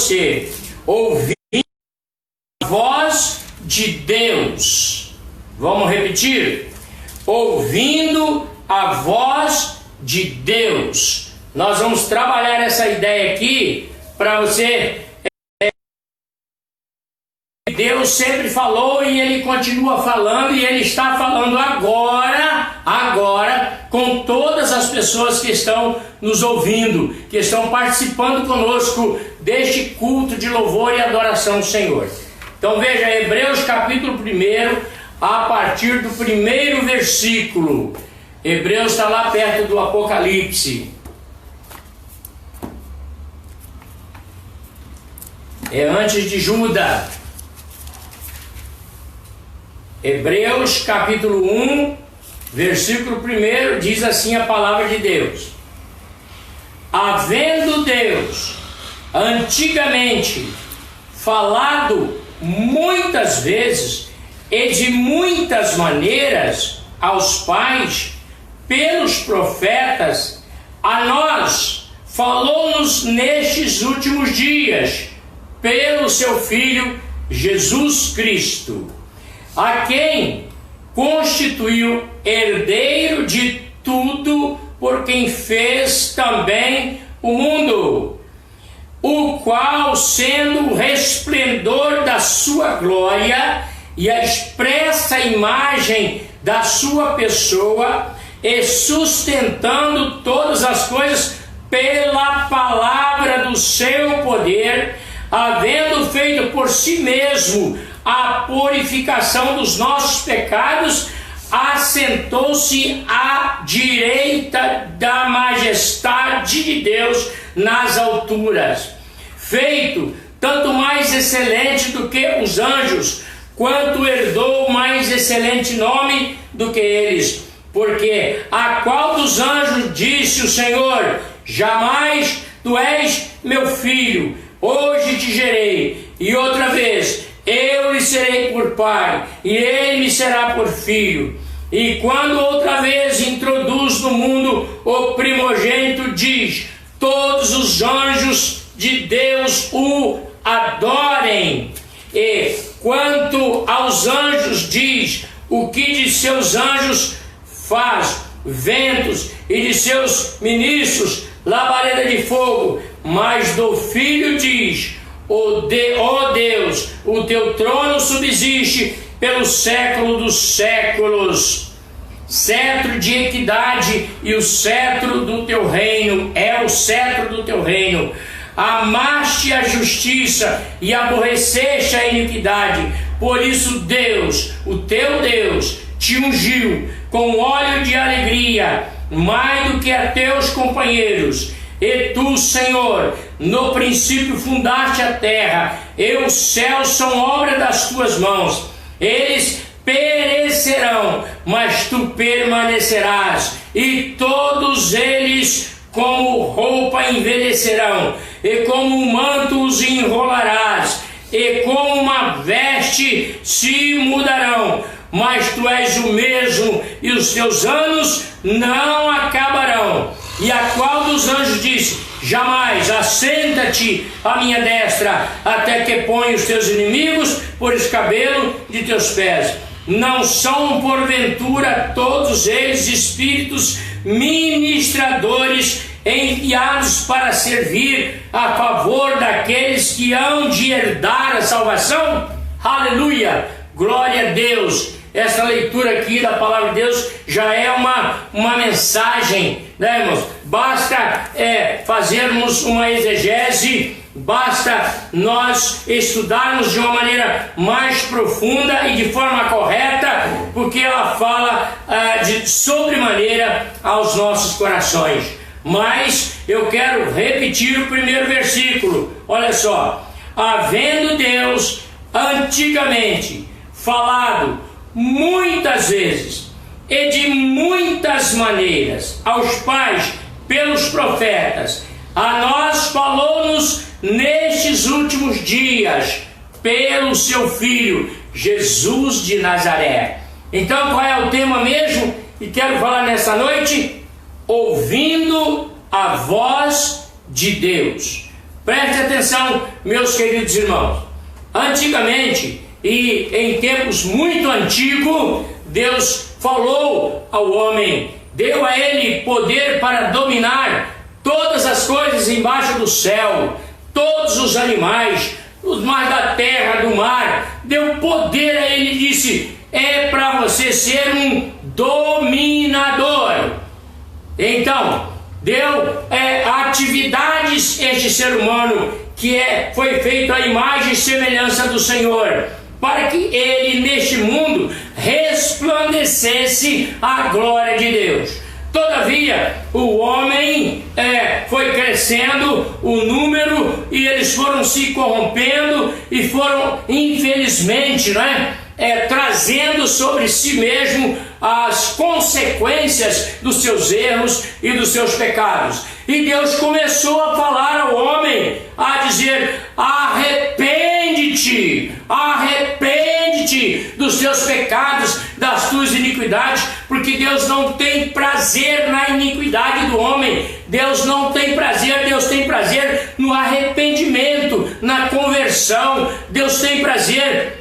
você, ouvindo a voz de Deus. Vamos repetir? Ouvindo a voz de Deus. Nós vamos trabalhar essa ideia aqui para você. Deus sempre falou e Ele continua falando, e Ele está falando agora com todas as pessoas que estão nos ouvindo, que estão participando conosco deste culto de louvor e adoração ao Senhor. Então veja, Hebreus capítulo 1, a partir do 1º versículo. Hebreus está lá perto do Apocalipse. É antes de Judas. Hebreus capítulo 1, versículo 1, diz assim a palavra de Deus: havendo Deus antigamente falado muitas vezes e de muitas maneiras aos pais pelos profetas, a nós falou-nos nestes últimos dias pelo seu Filho Jesus Cristo, a quem constituiu herdeiro de tudo, por quem fez também o mundo, o qual, sendo o resplendor da sua glória e a expressa imagem da sua pessoa, e sustentando todas as coisas pela palavra do seu poder, havendo feito por si mesmo a purificação dos nossos pecados, assentou-se à direita da majestade de Deus nas alturas, feito tanto mais excelente do que os anjos, quanto herdou mais excelente nome do que eles. Porque a qual dos anjos disse o Senhor: jamais tu és meu filho, hoje te gerei. E outra vez: eu lhe serei por pai, e ele me será por filho. E quando outra vez introduz no mundo o primogênito, diz: todos os anjos de Deus o adorem. E quanto aos anjos, diz: o que de seus anjos faz ventos, e de seus ministros labareda de fogo. Mas do Filho diz: ó Deus, o teu trono subsiste pelo século dos séculos. Cetro de equidade e o cetro do teu reino, é o cetro do teu reino. Amaste a justiça e aborreceste a iniquidade. Por isso Deus, o teu Deus, te ungiu com óleo de alegria, mais do que a teus companheiros. E tu, Senhor, no princípio fundaste a terra, e os céus são obra das tuas mãos. Eles perecerão, mas tu permanecerás, e todos eles como roupa envelhecerão, e como um manto os enrolarás, e como uma veste se mudarão. Mas tu és o mesmo, e os teus anos não acabarão. E a qual dos anjos disse: jamais, assenta-te à minha destra, até que ponha os teus inimigos por escabelo de teus pés. Não são porventura todos eles espíritos ministradores, enviados para servir a favor daqueles que hão de herdar a salvação? Aleluia! Glória a Deus! Essa leitura aqui da palavra de Deus já é uma mensagem, né, irmãos? Basta fazermos uma exegese, basta nós estudarmos de uma maneira mais profunda e de forma correta, porque ela fala de sobremaneira aos nossos corações. Mas eu quero repetir o 1º versículo. Olha só: havendo Deus antigamente falado muitas vezes e de muitas maneiras aos pais pelos profetas, a nós falou-nos nestes últimos dias pelo seu Filho Jesus de Nazaré. Então qual é o tema mesmo? E quero falar nessa noite: ouvindo a voz de Deus. Preste atenção, meus queridos irmãos. Antigamente, e em tempos muito antigos, Deus falou ao homem, deu a ele poder para dominar todas as coisas embaixo do céu, todos os animais, os mais da terra, do mar, deu poder a ele e disse, é para você ser um dominador. Então, deu atividades este ser humano, que foi feito à imagem e semelhança do Senhor, para que ele neste mundo resplandecesse a glória de Deus. Todavia, o homem foi crescendo, o número, e eles foram se corrompendo e foram, infelizmente, trazendo sobre si mesmo as consequências dos seus erros e dos seus pecados. E Deus começou a falar ao homem, a dizer, arrepende-te, arrepende-te dos teus pecados, das tuas iniquidades, porque Deus não tem prazer na iniquidade do homem. Deus não tem prazer, Deus tem prazer no arrependimento, na conversão. Deus tem prazer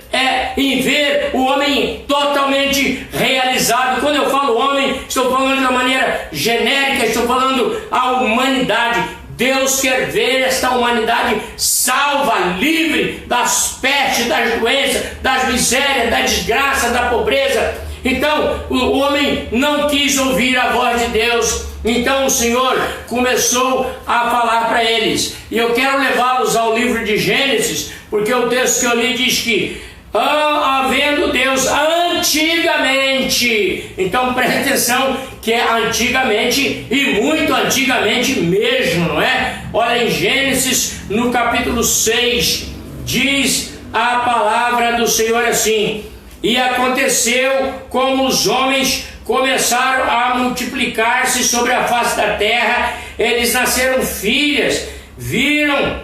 em ver o homem totalmente realizado. Quando eu falo homem, estou falando de uma maneira genérica, estou falando a humanidade. Deus quer ver esta humanidade salva, livre das pestes, das doenças, das misérias, da desgraça, da pobreza. Então o homem não quis ouvir a voz de Deus. Então o Senhor começou a falar para eles. E eu quero levá-los ao livro de Gênesis, porque o texto que eu li diz que havendo Deus antigamente. Então preste atenção que é antigamente e muito antigamente mesmo, não é? Olha, em Gênesis, no capítulo 6, diz a palavra do Senhor assim: e aconteceu, como os homens começaram a multiplicar-se sobre a face da terra, eles nasceram filhas. Viram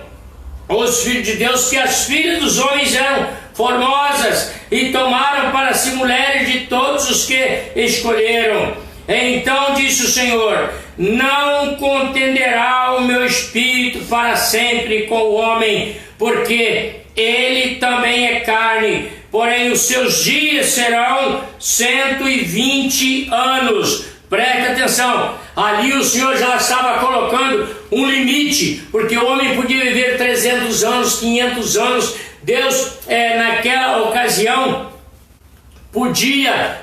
os filhos de Deus que as filhas dos homens eram formosas, e tomaram para si mulheres de todos os que escolheram. Então disse o Senhor: não contenderá o meu espírito para sempre com o homem, porque ele também é carne, porém os seus dias serão 120 anos. Preste atenção, ali o Senhor já estava colocando um limite, porque o homem podia viver 300 anos, 500 anos. Deus, naquela ocasião, podia,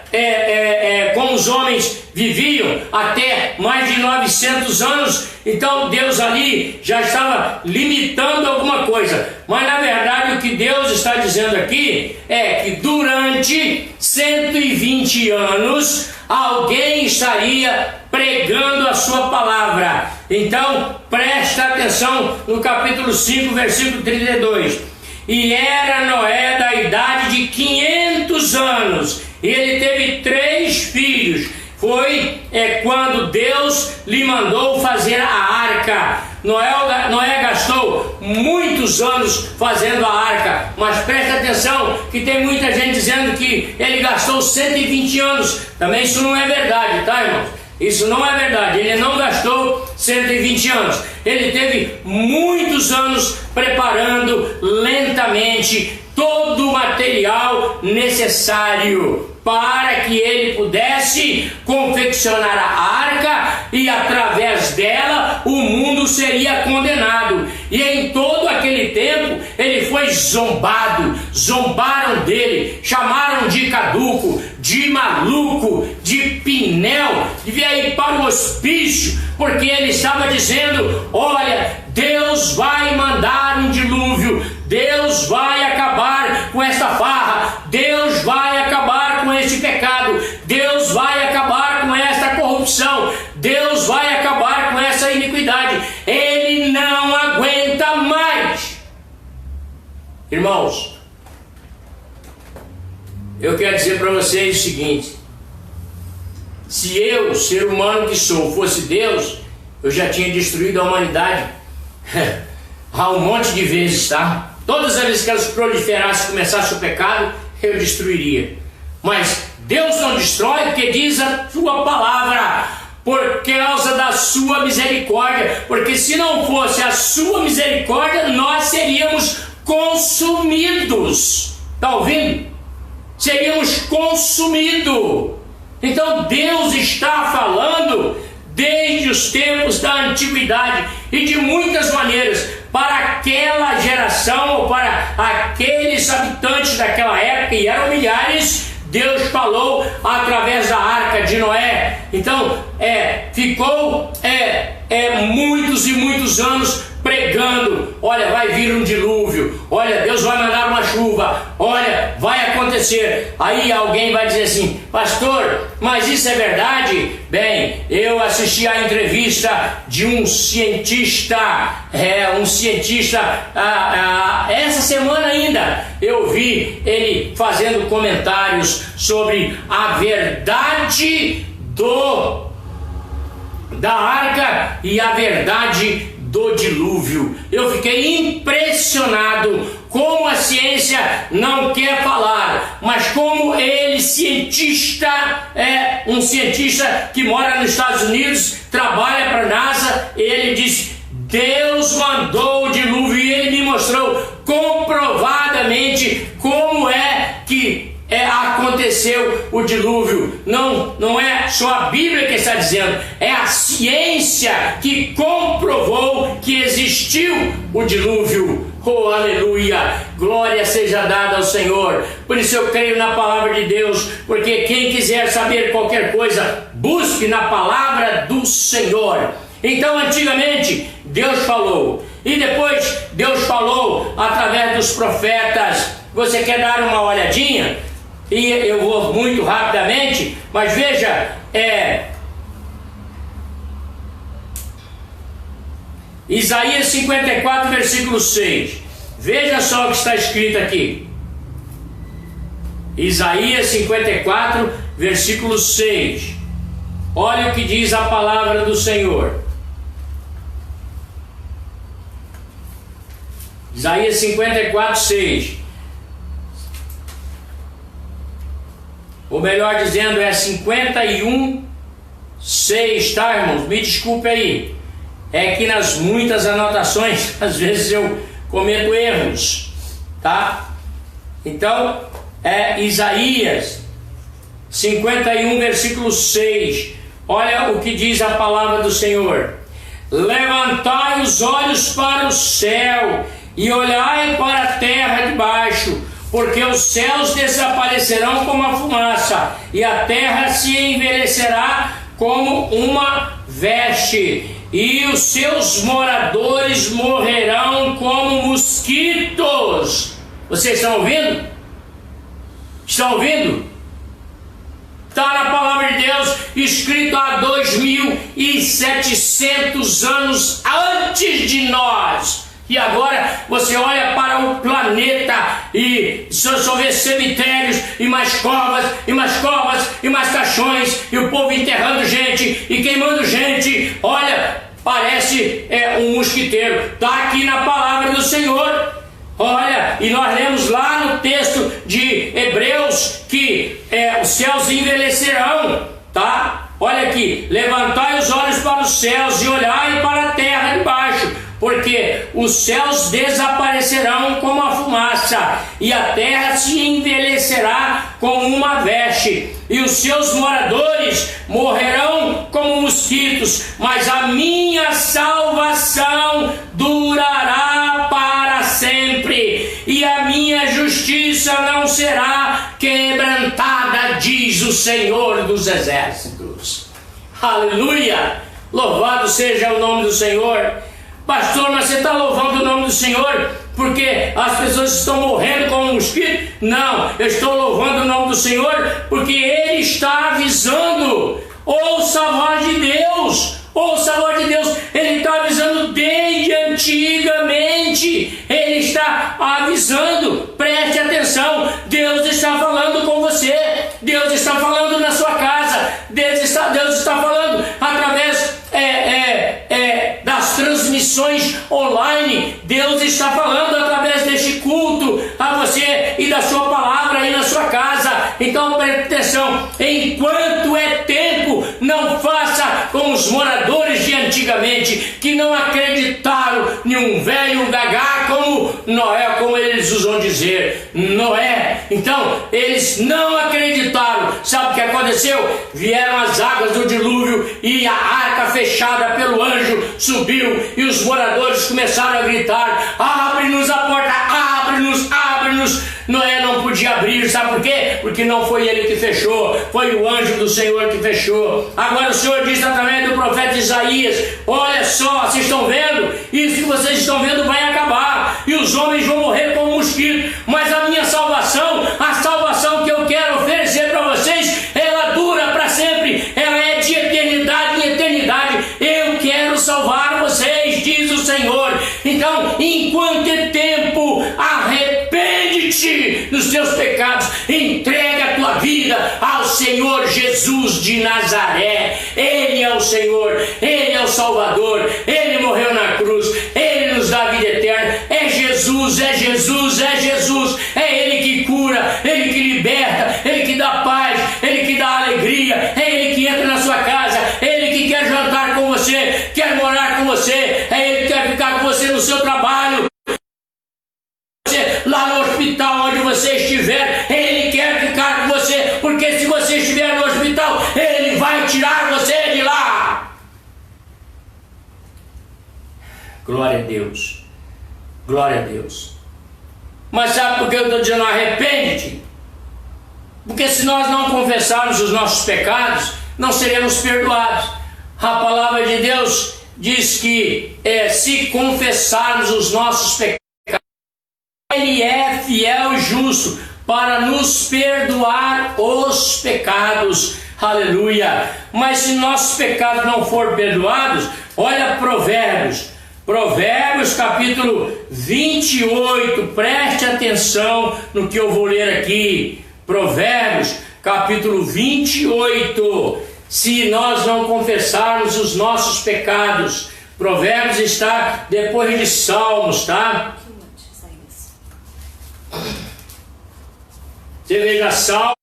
como os homens viviam, até mais de 900 anos. Então Deus ali já estava limitando alguma coisa. Mas na verdade o que Deus está dizendo aqui é que durante 120 anos alguém estaria pregando a sua palavra. Então presta atenção no capítulo 5, versículo 32. E era Noé da idade de 500 anos, e ele teve 3 filhos. Foi quando Deus lhe mandou fazer a arca. Noé gastou muitos anos fazendo a arca, mas presta atenção que tem muita gente dizendo que ele gastou 120 anos. Também isso não é verdade, tá, irmãos? Isso não é verdade. Ele não gastou 120 anos. Ele teve muitos anos preparando lentamente todo o material necessário para que ele pudesse confeccionar a arca, e através dela o mundo seria condenado. E em todo aquele tempo ele foi zombado, zombaram dele, chamaram de caduco, de maluco, de pinel, devia ir para o hospício, porque ele estava dizendo: olha, Deus vai mandar um dilúvio, Deus vai acabar com esta farra, Deus vai acabar com este pecado, Deus vai acabar com esta corrupção, Deus vai acabar com essa iniquidade. Ele não aguenta mais. Irmãos, eu quero dizer para vocês o seguinte: se eu, ser humano que sou, fosse Deus, eu já tinha destruído a humanidade há um monte de vezes, tá? Todas as vezes que elas proliferassem e começasse o pecado, eu destruiria. Mas Deus não destrói, porque diz a sua palavra: por causa da sua misericórdia, porque se não fosse a sua misericórdia, nós seríamos consumidos. Está ouvindo? Seríamos consumidos. Então Deus está falando desde os tempos da antiguidade e de muitas maneiras para aquela geração ou para aqueles habitantes daquela época, e eram milhares. Deus falou através da arca de Noé. Então ficou muitos e muitos anos pregando: olha, vai vir um dilúvio, olha, Deus vai mandar uma chuva, olha, vai acontecer. Aí alguém vai dizer assim: pastor, mas isso é verdade? Bem, eu assisti a entrevista de um cientista, essa semana ainda eu vi ele fazendo comentários sobre a verdade da arca e a verdade do dilúvio. Eu fiquei impressionado como a ciência não quer falar, mas como ele, um cientista que mora nos Estados Unidos, trabalha para a NASA, ele diz: Deus mandou o dilúvio, e ele me mostrou comprovadamente como é que aconteceu o dilúvio. Não é só a Bíblia que está dizendo, é a ciência que comprovou que existiu o dilúvio. Oh, aleluia! Glória seja dada ao Senhor. Por isso eu creio na palavra de Deus, porque quem quiser saber qualquer coisa, busque na palavra do Senhor. Então, antigamente, Deus falou, e depois Deus falou através dos profetas. Você quer dar uma olhadinha? E eu vou muito rapidamente, mas veja, Isaías 54, versículo 6. Veja só o que está escrito aqui. Isaías 54, versículo 6. Olha o que diz a palavra do Senhor. Isaías 54, 6. Ou melhor dizendo, 51, 6, tá, irmãos? Me desculpe aí. É que nas muitas anotações, às vezes eu cometo erros, tá? Então, Isaías 51, versículo 6. Olha o que diz a palavra do Senhor. Levantai os olhos para o céu e olhai para a terra de baixo, porque os céus desaparecerão como a fumaça, e a terra se envelhecerá como uma veste, e os seus moradores morrerão como mosquitos. Vocês estão ouvindo? Estão ouvindo? Está na palavra de Deus, escrito há 2700 anos antes de nós. E agora você olha para o planeta e só vê cemitérios e mais covas, e mais covas, e mais caixões, e o povo enterrando gente e queimando gente. Olha, parece um mosquiteiro. Está aqui na palavra do Senhor. Olha, e nós lemos lá no texto de Hebreus que os céus envelhecerão, tá? Olha aqui: levantai os olhos para os céus e olhai para a terra de baixo, porque os céus desaparecerão como a fumaça, e a terra se envelhecerá como uma veste, e os seus moradores morrerão como mosquitos, mas a minha salvação durará para sempre, e a minha justiça não será quebrantada, diz o Senhor dos Exércitos. Aleluia! Louvado seja o nome do Senhor. Pastor, mas você está louvando o nome do Senhor porque as pessoas estão morrendo como um mosquito? Não, eu estou louvando o nome do Senhor porque Ele está avisando. Ouça a voz de Deus, ouça a voz de Deus. Ele está avisando desde antigamente. Ele está avisando, preste atenção. Deus está falando com você, Deus está falando na sua casa, Deus está falando através das transmissões online. Deus está falando através deste culto a você e da sua palavra aí na sua casa. Então preste atenção, enquanto é tempo, não faça como os moradores de antigamente, que não acreditaram em um velho gagá como Noé, como eles usam dizer, Noé. Então, eles não acreditaram. Sabe o que aconteceu? Vieram as águas do dilúvio e a arca fechada pelo anjo subiu e os moradores começaram a gritar: abre-nos a porta, abre-nos, abre-nos. Noé não podia abrir, sabe por quê? Porque não foi ele que fechou, foi o anjo do Senhor que fechou. Agora o Senhor diz através do profeta Isaías: olha só, vocês estão vendo? Isso que vocês estão vendo vai acabar e os homens vão morrer como mosquito, mas a minha salvação, a salvação que eu quero oferecer para vocês, ela dura para sempre, ela é de eternidade em eternidade. Eu quero salvar vocês, diz o Senhor. Então, enquanto é tempo, arrepende-te dos teus pecados, entrega a tua vida ao Senhor Jesus de Nazaré. Ele é o Senhor, Ele é o Salvador, Ele morreu na cruz, Ele nos dá a vida eterna. É Jesus, é Jesus, é Jesus. É Ele que cura, Ele que liberta, Ele que dá paz, Ele que dá alegria, é Ele que entra na sua casa, é Ele que quer jantar com você, quer morar com você, é Ele que quer ficar com você no seu trabalho, lá no hospital onde você estiver. Ele quer ficar com você, porque se você estiver no hospital, Ele vai tirar você de lá. Glória a Deus, glória a Deus. Mas sabe por que eu estou dizendo arrepende-te? Porque se nós não confessarmos os nossos pecados, não seremos perdoados. A palavra de Deus diz que se confessarmos os nossos pecados, Ele é fiel e justo para nos perdoar os pecados. Aleluia! Mas se nossos pecados não forem perdoados, olha Provérbios capítulo 28, preste atenção no que eu vou ler aqui. Provérbios capítulo 28, se nós não confessarmos os nossos pecados. Provérbios está depois de Salmos, tá? Você veja Salmos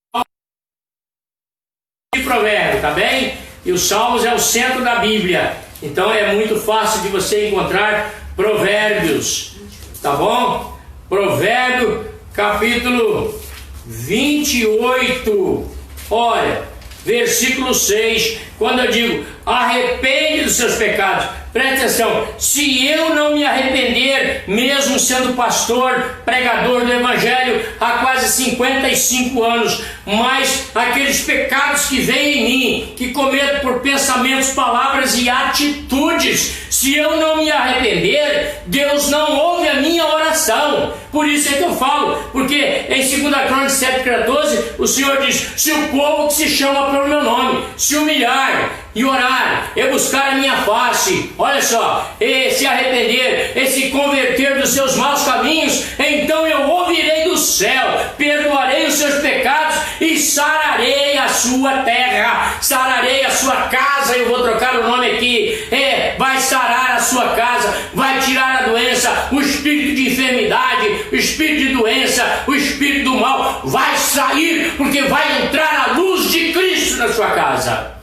e Provérbios, tá bem? E os Salmos é o centro da Bíblia, então é muito fácil de você encontrar Provérbios, tá bom? Provérbio capítulo 28, olha, versículo 6, quando eu digo arrepende dos seus pecados, preste atenção, se eu não me arrepender, mesmo sendo pastor, pregador do Evangelho há quase 55 anos, mas aqueles pecados que vêm em mim, que cometo por pensamentos, palavras e atitudes, se eu não me arrepender, Deus não ouve a minha oração. Por isso é que eu falo, porque em 2 Crônicas 7,14, o Senhor diz: se o povo que se chama pelo meu nome se humilhar e orar, e buscar a minha face, olha só, e se arrepender, e se converter dos seus maus caminhos, então eu ouvirei do céu, perdoarei os seus pecados e sararei a sua terra, sararei a sua casa. Eu vou trocar o nome aqui, vai sarar a sua casa, vai tirar a doença, o espírito de enfermidade, o espírito de doença, o espírito do mal vai sair, porque vai entrar a luz de Cristo na sua casa.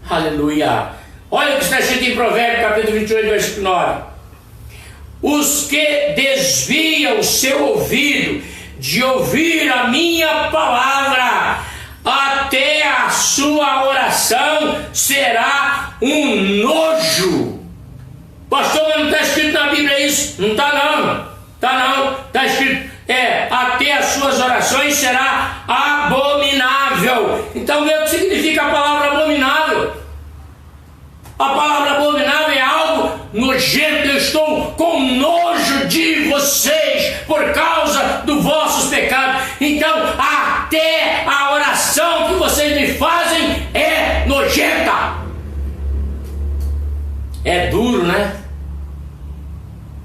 Aleluia! Olha o que está escrito em Provérbios capítulo 28, versículo 9: os que desviam o seu ouvido de ouvir a minha palavra, até a sua oração será um nojo. Pastor, mas não está escrito na Bíblia isso? Não está não, está escrito até as suas orações será abominável. Então vê o que significa a palavra abominável. A palavra abominável é algo nojento. Eu estou com nojo de vocês por causa dos vossos pecados. Então até a oração que vocês me fazem é nojenta. É duro, né?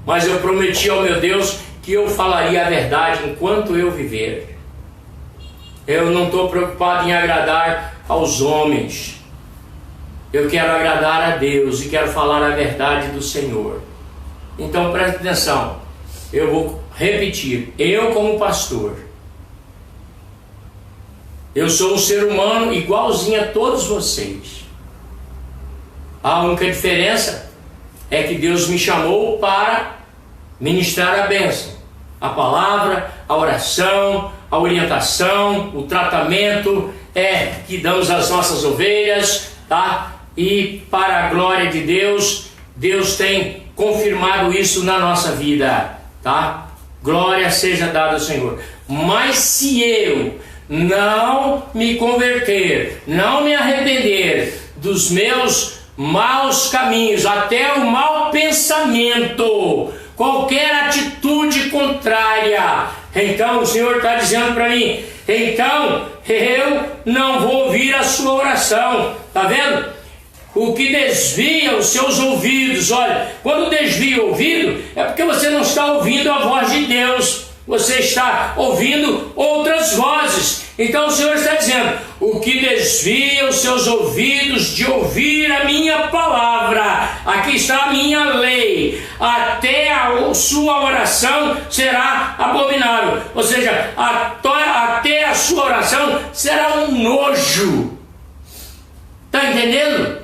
Mas eu prometi ao meu Deus que eu falaria a verdade enquanto eu viver. Eu não estou preocupado em agradar aos homens. Eu quero agradar a Deus e quero falar a verdade do Senhor. Então preste atenção. Eu vou repetir. Eu como pastor, Eu sou um ser humano igualzinho a todos vocês. A única diferença é que Deus me chamou para ministrar a bênção, a palavra, a oração, a orientação, o tratamento que damos às nossas ovelhas, tá? E para a glória de Deus, Deus tem confirmado isso na nossa vida, tá? Glória seja dada ao Senhor. Mas se eu não me converter, não me arrepender dos meus maus caminhos, até o mau pensamento, qualquer atitude contrária, então o Senhor está dizendo para mim, então eu não vou ouvir a sua oração. Está vendo? O que desvia os seus ouvidos, olha, quando desvia o ouvido, é porque você não está ouvindo a voz de Deus, você está ouvindo outras vozes. Então o Senhor está dizendo, o que desvia os seus ouvidos de ouvir a minha palavra, aqui está a minha lei, até a sua oração será abominável, ou seja, até a sua oração será um nojo. Está entendendo?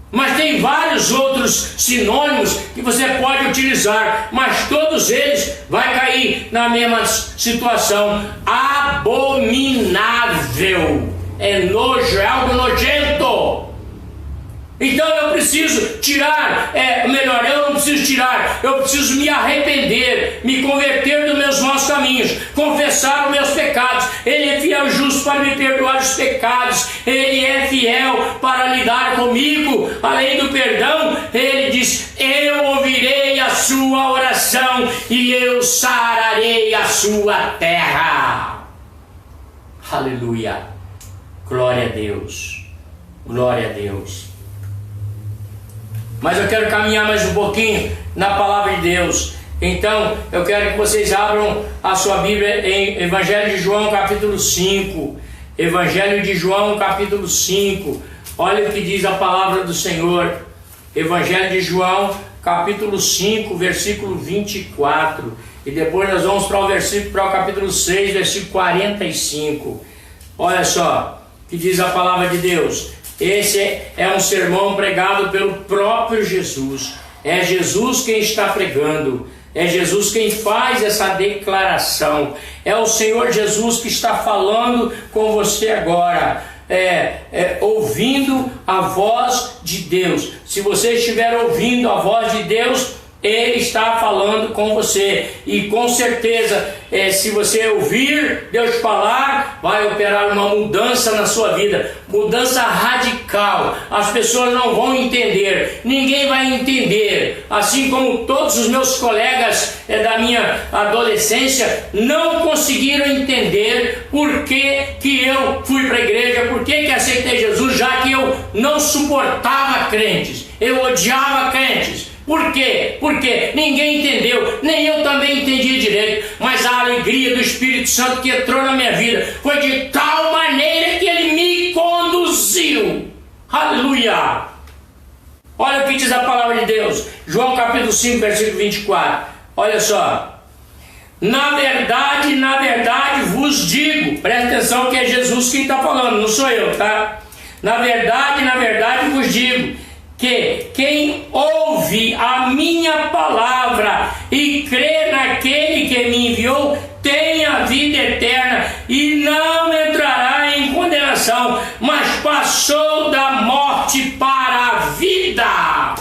Mas tem vários outros sinônimos que você pode utilizar, mas todos eles vai cair na mesma situação. Abominável. É nojo, é algo nojento. Então eu preciso tirar, melhor, eu não preciso tirar, eu preciso me arrepender, me converter dos meus maus caminhos, confessar os meus pecados. Ele é fiel e justo para me perdoar os pecados, Ele é fiel para lidar comigo. Além do perdão, Ele diz, eu ouvirei a sua oração e eu sararei a sua terra. Aleluia, glória a Deus, glória a Deus. Mas eu quero caminhar mais um pouquinho na palavra de Deus. Então eu quero que vocês abram a sua Bíblia em Evangelho de João capítulo 5. Evangelho de João capítulo 5. Olha o que diz a palavra do Senhor. Evangelho de João capítulo 5, versículo 24. E depois nós vamos para o capítulo 6, versículo 45. Olha só o que diz a palavra de Deus. Esse é um sermão pregado pelo próprio Jesus. É Jesus quem está pregando. É Jesus quem faz essa declaração. É o Senhor Jesus que está falando com você agora. Ouvindo a voz de Deus. Se você estiver ouvindo a voz de Deus, Ele está falando com você. E com certeza, se você ouvir Deus falar, vai operar uma mudança na sua vida. Mudança radical. As pessoas não vão entender. Ninguém vai entender. Assim como todos os meus colegas da minha adolescência não conseguiram entender por que eu fui para a igreja, por que aceitei Jesus, já que eu não suportava crentes. Eu odiava crentes. Por quê? Porque ninguém entendeu, nem eu também entendi direito, mas a alegria do Espírito Santo que entrou na minha vida foi de tal maneira que Ele me conduziu. Aleluia! Olha o que diz a palavra de Deus, João capítulo 5, versículo 24. Olha só. Na verdade vos digo, presta atenção que é Jesus quem está falando, não sou eu, tá? Na verdade vos digo, que quem ouve a minha palavra e crê naquele que me enviou tem a vida eterna e não entrará em condenação, mas passou da morte para a vida.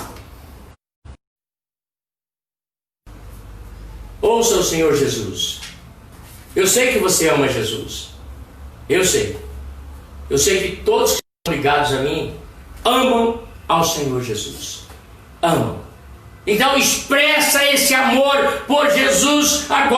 Ouça o Senhor Jesus. Eu sei que você ama Jesus. Eu sei que todos que estão ligados a mim amam ao Senhor Jesus. Amam. Então expressa esse amor por Jesus agora.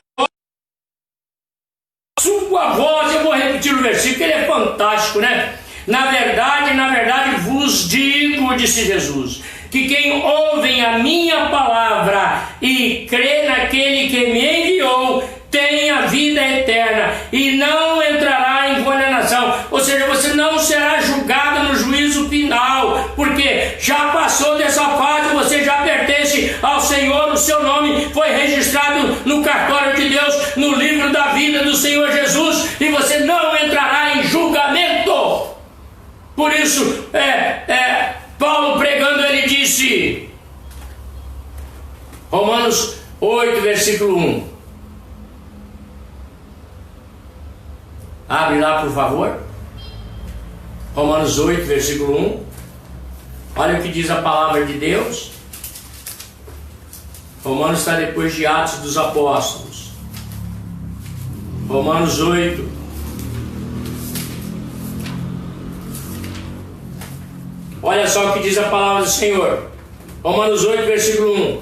Sua voz, eu vou repetir o versículo, ele é fantástico, né? Na verdade vos digo, disse Jesus, que quem ouve a minha palavra e crê naquele que me enviou tem a vida eterna e não entrará em condenação. Ou seja, você não será julgado no juízo final, porque já passou dessa fase, você já pertence ao Senhor, o seu nome foi registrado no cartório de Deus, no livro da vida do Senhor Jesus, e você não entrará em julgamento. Por isso, Paulo pregando, ele disse, Romanos 8, versículo 1. Abre lá, por favor. Romanos 8, versículo 1. Olha o que diz a palavra de Deus. Romanos está depois de Atos dos Apóstolos. Romanos 8. Olha só o que diz a palavra do Senhor. Romanos 8, versículo 1.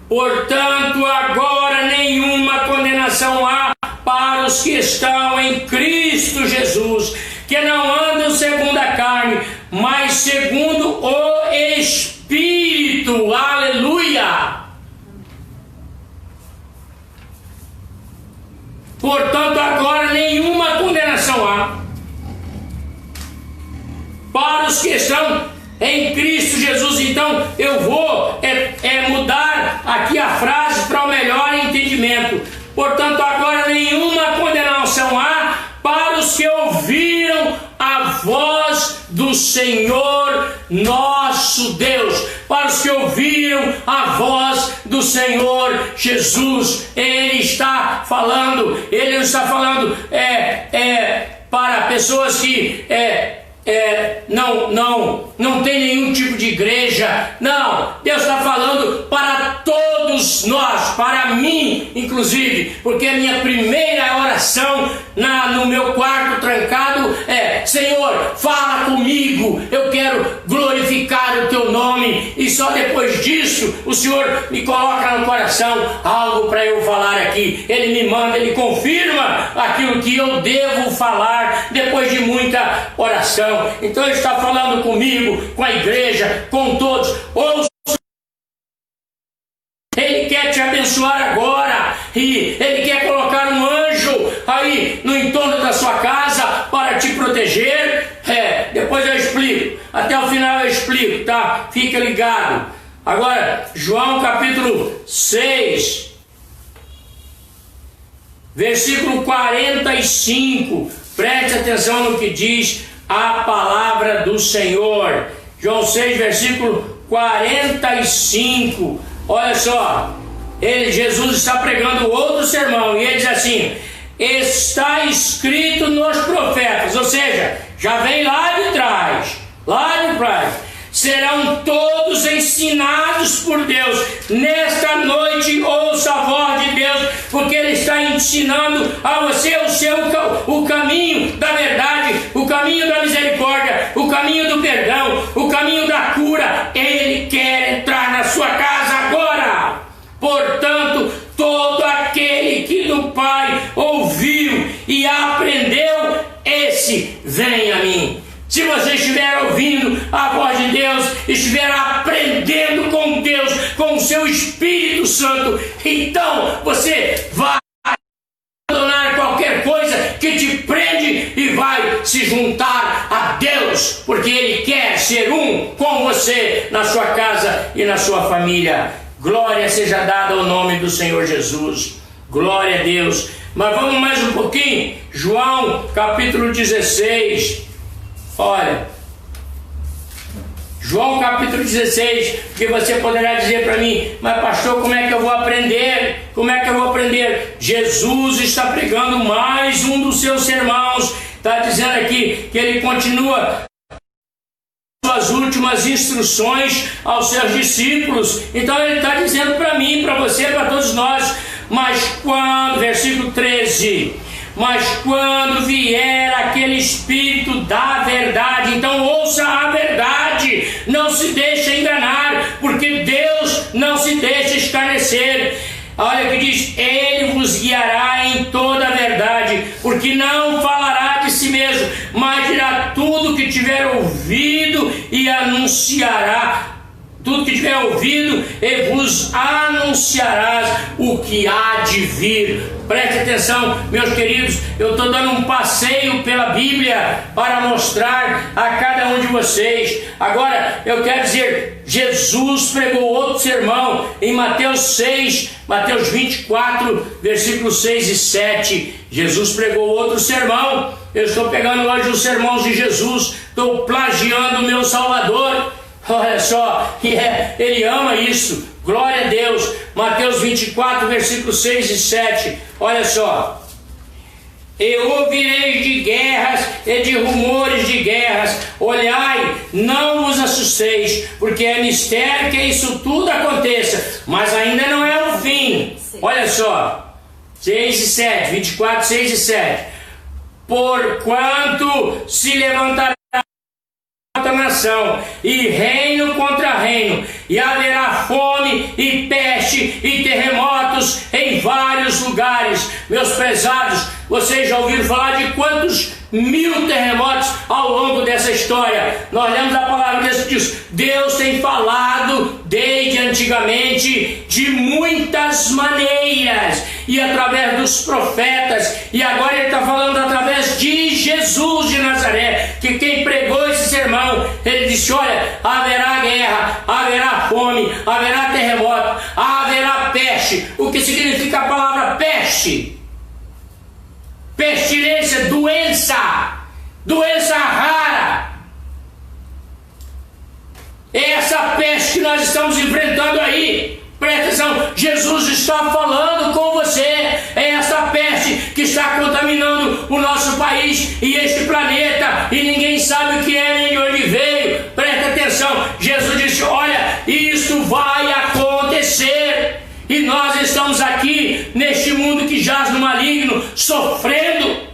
Portanto, agora nenhuma condenação há para os que estão em Cristo Jesus, que não andam segundo a carne, mas segundo o Espírito. Aleluia! Portanto, agora nenhuma condenação há para os que estão em Cristo Jesus. Então eu vou mudar aqui a frase para o melhor entendimento. Portanto, agora nenhuma condenação há para os que ouviram a voz do Senhor nosso Deus, para os que ouviram a voz do Senhor Jesus. Ele está falando, ele não está falando para pessoas que não tem nenhum tipo de igreja. Não, Deus está falando para todos nós, para mim inclusive, porque a minha primeira oração no meu quarto trancado é: Senhor, fala comigo, eu quero glorificar o teu nome, e só depois disso o Senhor me coloca no coração algo para eu falar aqui. Ele me manda, ele confirma aquilo que eu devo falar depois de muita oração. Então ele está falando comigo, com a igreja, com todos. Ouça, ele quer te abençoar agora, e ele quer colocar um anjo aí no entorno da sua casa para te proteger. Depois eu explico, até o final eu explico, tá? Fica ligado. Agora, João capítulo 6, versículo 45, preste atenção no que diz a palavra do Senhor. João 6, versículo 45. Olha só, Jesus está pregando outro sermão, e ele diz assim: está escrito nos profetas, ou seja, já vem lá de trás, serão todos ensinados por Deus. Nesta noite ouça a voz de Deus, porque Ele está ensinando a você o caminho da verdade, o caminho da misericórdia, o caminho do perdão, o caminho da cura. Ele quer entrar na sua casa agora. Portanto, todo aquele que do Pai ouviu e aprendeu, esse vem a mim. Se você estiver ouvindo a voz de Deus, estiver aprendendo com Deus, com o seu Espírito Santo, então você vai abandonar qualquer coisa que te prende e vai se juntar a Deus, porque Ele quer ser um com você na sua casa e na sua família. Glória seja dada ao nome do Senhor Jesus. Glória a Deus. Mas vamos mais um pouquinho. João capítulo 16. Olha, João capítulo 16, que você poderá dizer para mim: mas pastor, como é que eu vou aprender? Como é que eu vou aprender? Jesus está pregando mais um dos seus sermãos. Está dizendo aqui que ele continua as últimas instruções aos seus discípulos. Então ele está dizendo para mim, para você, para todos nós: mas quando, versículo 13, mas quando vier aquele Espírito da verdade, então ouça a verdade, não se deixe enganar, porque Deus não se deixa escarnecer. Olha o que diz: Ele vos guiará em toda a verdade, porque não falará de si mesmo, mas dirá tudo o que tiver ouvido e anunciará tudo que tiver ouvido, e vos anunciarás o que há de vir. Preste atenção, meus queridos, eu estou dando um passeio pela Bíblia para mostrar a cada um de vocês. Agora, eu quero dizer, Jesus pregou outro sermão em Mateus 6, Mateus 24, versículos 6 e 7. Jesus pregou outro sermão. Eu estou pegando hoje os sermões de Jesus, estou plagiando o meu Salvador. Olha só, ele ama isso. Glória a Deus. Mateus 24, versículos 6 e 7. Olha só. E ouvireis de guerras e de rumores de guerras. Olhai, não vos assusteis, porque é mistério que isso tudo aconteça, mas ainda não é o fim. Olha só, 6 e 7, 24, 6 e 7. Porquanto se levantará nação e reino contra reino, e haverá fome e peste e terremotos em vários lugares. Meus prezados, vocês já ouviram falar de quantos 1000 terremotos ao longo dessa história? Nós lemos a palavra de Deus que diz: Deus tem falado desde antigamente de muitas maneiras e através dos profetas, e agora ele está falando através de Jesus de Nazaré, que quem pregou esse sermão, ele disse: olha, haverá guerra, haverá fome, haverá terremoto, haverá peste. O que significa a palavra peste? Pestilência, doença, doença rara. É essa peste que nós estamos enfrentando aí. Presta atenção, Jesus está falando com você. É essa peste que está contaminando o nosso país e este planeta, e ninguém sabe o que é nem de onde veio. Presta atenção, Jesus disse: olha, isso vai acontecer. E nós estamos aqui neste mundo que jaz no maligno, sofrendo,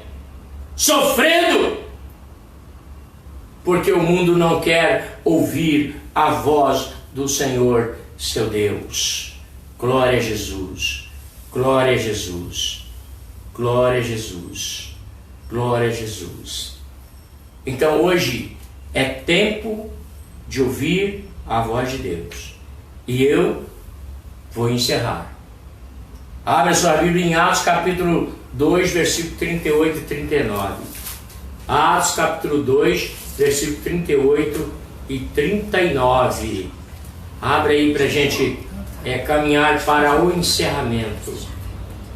porque o mundo não quer ouvir a voz do Senhor, seu Deus. Glória a Jesus, glória a Jesus, glória a Jesus, glória a Jesus. Então hoje é tempo de ouvir a voz de Deus. E eu vou encerrar. Abra sua Bíblia em Atos capítulo 2, versículo 38 e 39. Atos capítulo 2, versículo 38 e 39. Abra aí para a gente caminhar para o encerramento.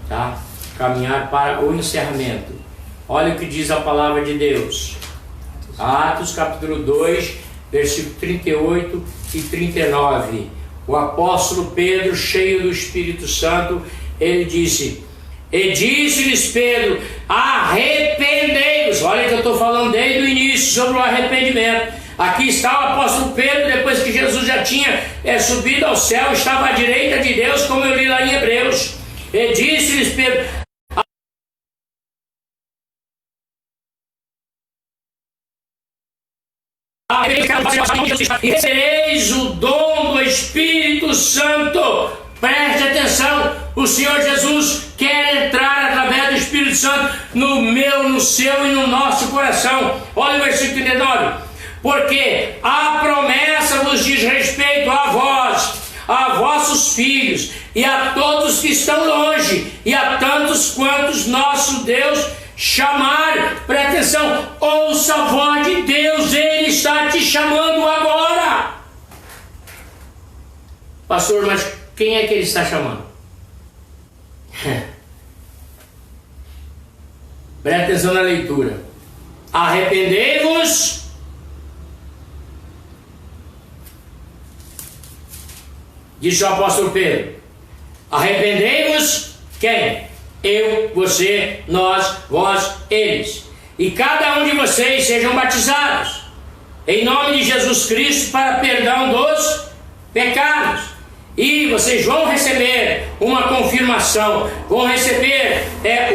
Tá? Caminhar para o encerramento. Olha o que diz a palavra de Deus. Atos capítulo 2, versículo 38 e 39. O apóstolo Pedro, cheio do Espírito Santo, ele disse: e disse-lhes Pedro, arrependei-vos. Olha que eu estou falando desde o início sobre o arrependimento. Aqui está o apóstolo Pedro, depois que Jesus já tinha subido ao céu, estava à direita de Deus, como eu li lá em Hebreus. E disse-lhes Pedro, e recebereis o dom do Espírito Santo. Preste atenção, o Senhor Jesus quer entrar através do Espírito Santo no meu, no seu e no nosso coração. Olha o versículo 39. Porque a promessa vos diz respeito a vós, a vossos filhos e a todos que estão longe, e a tantos quantos nosso Deus chamar. Presta atenção, ouça a voz de Deus, Ele está te chamando agora. Pastor, mas quem é que Ele está chamando? Presta atenção na leitura. Arrependei-vos disse o apóstolo Pedro. Arrependei-vos quem? Eu, você, nós, vós, eles. E cada um de vocês sejam batizados em nome de Jesus Cristo para perdão dos pecados. E vocês vão receber uma confirmação, vão receber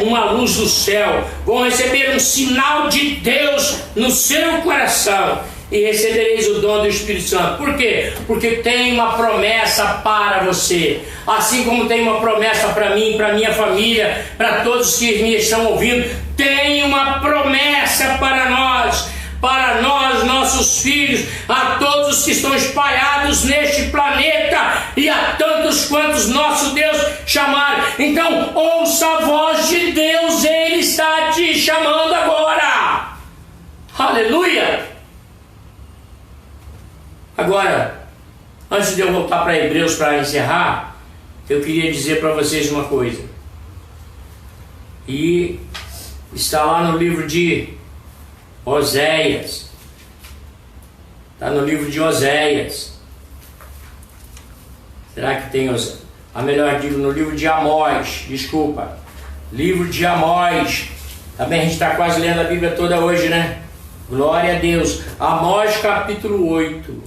uma luz do céu, vão receber um sinal de Deus no seu coração. E recebereis o dom do Espírito Santo. Por quê? Porque tem uma promessa para você. Assim como tem uma promessa para mim, para minha família, para todos que me estão ouvindo. Tem uma promessa para nós, nossos filhos, a todos os que estão espalhados neste planeta e a tantos quantos nosso Deus chamar. Então ouça a voz de Deus, Ele está te chamando agora. Aleluia! Agora, antes de eu voltar para Hebreus para encerrar, eu queria dizer para vocês uma coisa. E está lá no livro de Oséias. Está no livro de Oséias. Será que tem Oséias? Melhor digo, no livro de Amós. Desculpa. Livro de Amós. Também a gente está quase lendo a Bíblia toda hoje, né? Glória a Deus. Amós capítulo 8.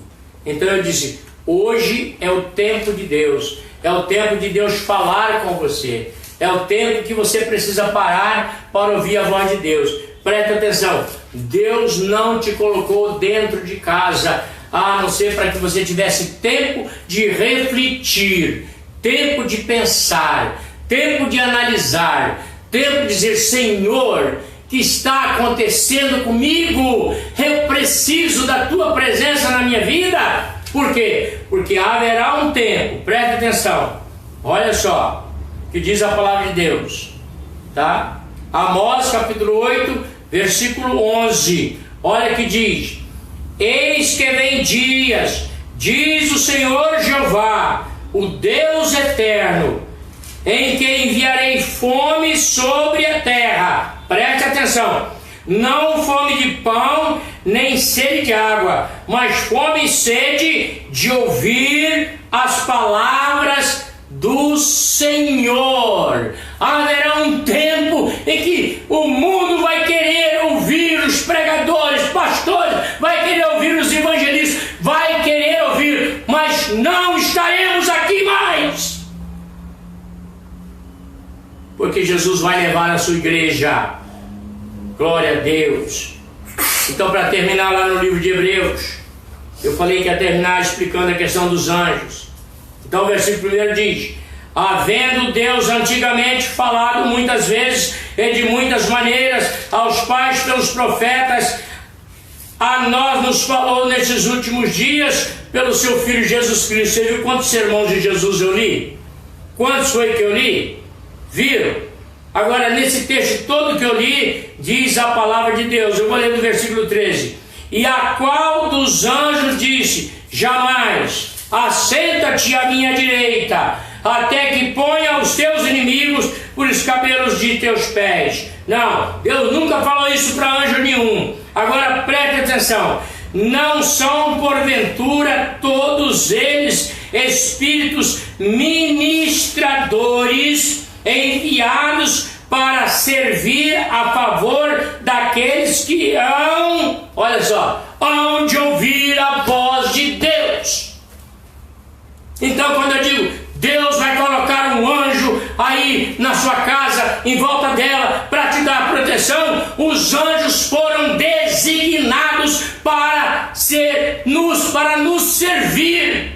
Então eu disse, hoje é o tempo de Deus. É o tempo de Deus falar com você. É o tempo que você precisa parar para ouvir a voz de Deus. Preste atenção. Deus não te colocou dentro de casa, a não ser para que você tivesse tempo de refletir, tempo de pensar, tempo de analisar, tempo de dizer, Senhor, o que está acontecendo comigo? Eu preciso da tua presença na minha vida. Por quê? Porque haverá um tempo, preste atenção, olha só o que diz a palavra de Deus, tá? Amós capítulo 8, versículo 11, olha que diz: eis que vem dias, diz o Senhor Jeová, o Deus eterno, em que enviarei fome sobre a terra. Preste atenção, não fome de pão, nem sede de água, mas fome e sede de ouvir as palavras do Senhor. Haverá um tempo em que o mundo vai querer ouvir os pregadores, pastores, vai querer ouvir os evangelistas, vai querer ouvir, mas não estaremos aqui mais, porque Jesus vai levar a sua igreja. Glória a Deus. Então, para terminar lá no livro de Hebreus, eu falei que ia terminar explicando a questão dos anjos. Então o versículo 1 diz: havendo Deus antigamente falado muitas vezes e de muitas maneiras aos pais pelos profetas, a nós nos falou nesses últimos dias pelo seu Filho Jesus Cristo. Você viu quantos sermões de Jesus eu li? Quantos foi que eu li? Viram? Agora, nesse texto todo que eu li, diz a palavra de Deus. Eu vou ler do versículo 13. E a qual dos anjos disse: jamais, assenta-te à minha direita, até que ponha os teus inimigos por escabelos de teus pés. Não, Deus nunca falou isso para anjo nenhum. Agora preste atenção. Não são porventura todos eles espíritos ministradores enviados para servir a favor daqueles que hão, olha só, hão de ouvir a voz de Deus. Então, quando eu digo Deus vai colocar um anjo aí na sua casa, em volta dela, para te dar proteção, os anjos foram designados para nos servir.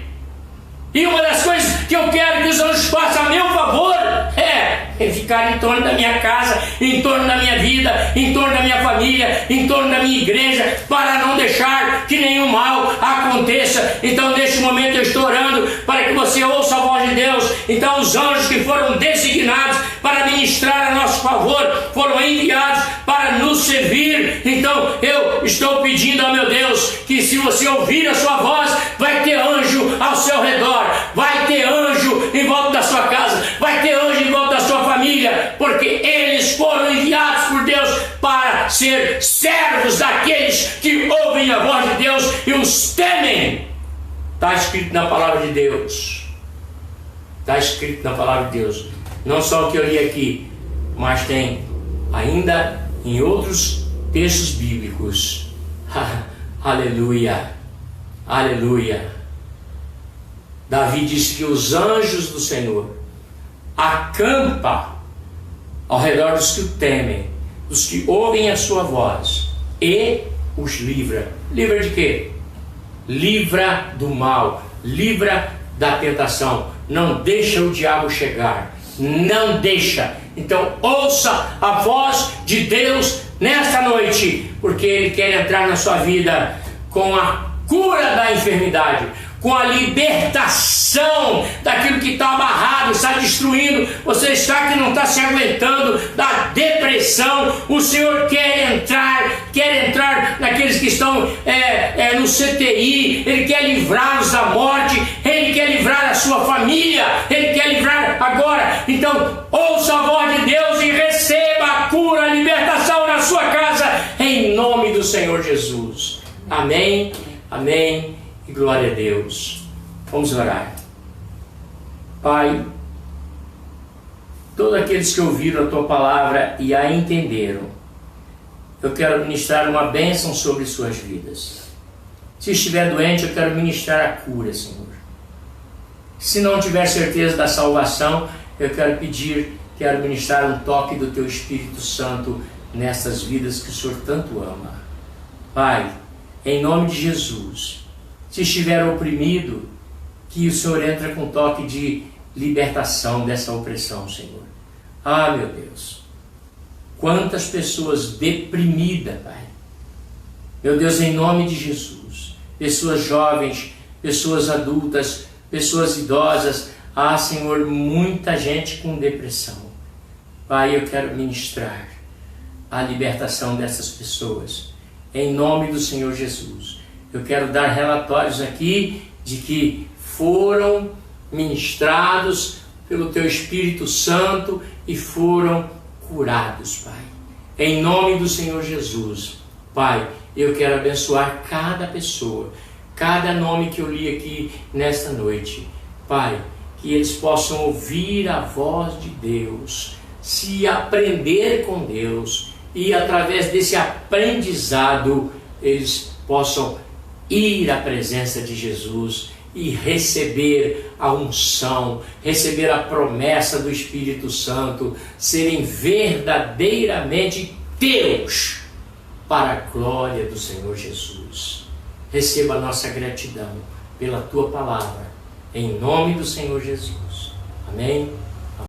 E uma das coisas que eu quero que os anjos façam a meu favor é ficar em torno da minha casa, em torno da minha vida, em torno da minha família, em torno da minha igreja, para não deixar que nenhum mal aconteça. Então, neste momento, eu estou orando para que você ouça a voz de Deus. Então, os anjos que foram designados para ministrar a nosso favor foram enviados para nos servir. Então, eu estou pedindo ao meu Deus que, se você ouvir a sua voz, vai ter anjo ao seu redor, vai ter anjo em volta da sua casa, vai ter anjo em volta da sua família, porque eles foram enviados por Deus para ser servos daqueles que ouvem a voz de Deus e os temem. Está escrito na palavra de Deus. Está escrito na palavra de Deus. Não só o que eu li aqui, mas tem ainda em outros textos bíblicos. Aleluia, aleluia. Davi disse que os anjos do Senhor acampa ao redor dos que o temem, dos que ouvem a sua voz, e os livra. Livra de quê? Livra do mal, livra da tentação. Não deixa o diabo chegar, não deixa. Então ouça a voz de Deus nesta noite, porque Ele quer entrar na sua vida com a cura da enfermidade, com a libertação daquilo que está amarrado, está destruindo. Você está que não está se aguentando da depressão. O Senhor quer entrar naqueles que estão no CTI. Ele quer livrá-los da morte. Ele quer livrar a sua família. Ele quer livrar agora. Então, ouça a voz de Deus e receba a cura, a libertação na sua casa, em nome do Senhor Jesus. Amém, amém e glória a Deus. Vamos orar. Pai, todos aqueles que ouviram a Tua palavra e a entenderam, eu quero ministrar uma bênção sobre suas vidas. Se estiver doente, eu quero ministrar a cura, Senhor. Se não tiver certeza da salvação, eu quero ministrar um toque do Teu Espírito Santo nessas vidas que o Senhor tanto ama. Pai, em nome de Jesus, se estiver oprimido, que o Senhor entre com um toque de libertação dessa opressão, Senhor. Ah, meu Deus, quantas pessoas deprimidas, Pai. Meu Deus, em nome de Jesus, pessoas jovens, pessoas adultas, pessoas idosas, ah, Senhor, muita gente com depressão. Pai, eu quero ministrar a libertação dessas pessoas, em nome do Senhor Jesus. Eu quero dar relatórios aqui de que foram ministrados pelo Teu Espírito Santo e foram curados, Pai. Em nome do Senhor Jesus, Pai, eu quero abençoar cada pessoa, cada nome que eu li aqui nesta noite. Pai, que eles possam ouvir a voz de Deus, se aprender com Deus e através desse aprendizado eles possam ir à presença de Jesus e receber a unção, receber a promessa do Espírito Santo, serem verdadeiramente teus, para a glória do Senhor Jesus. Receba a nossa gratidão pela Tua palavra, em nome do Senhor Jesus. Amém.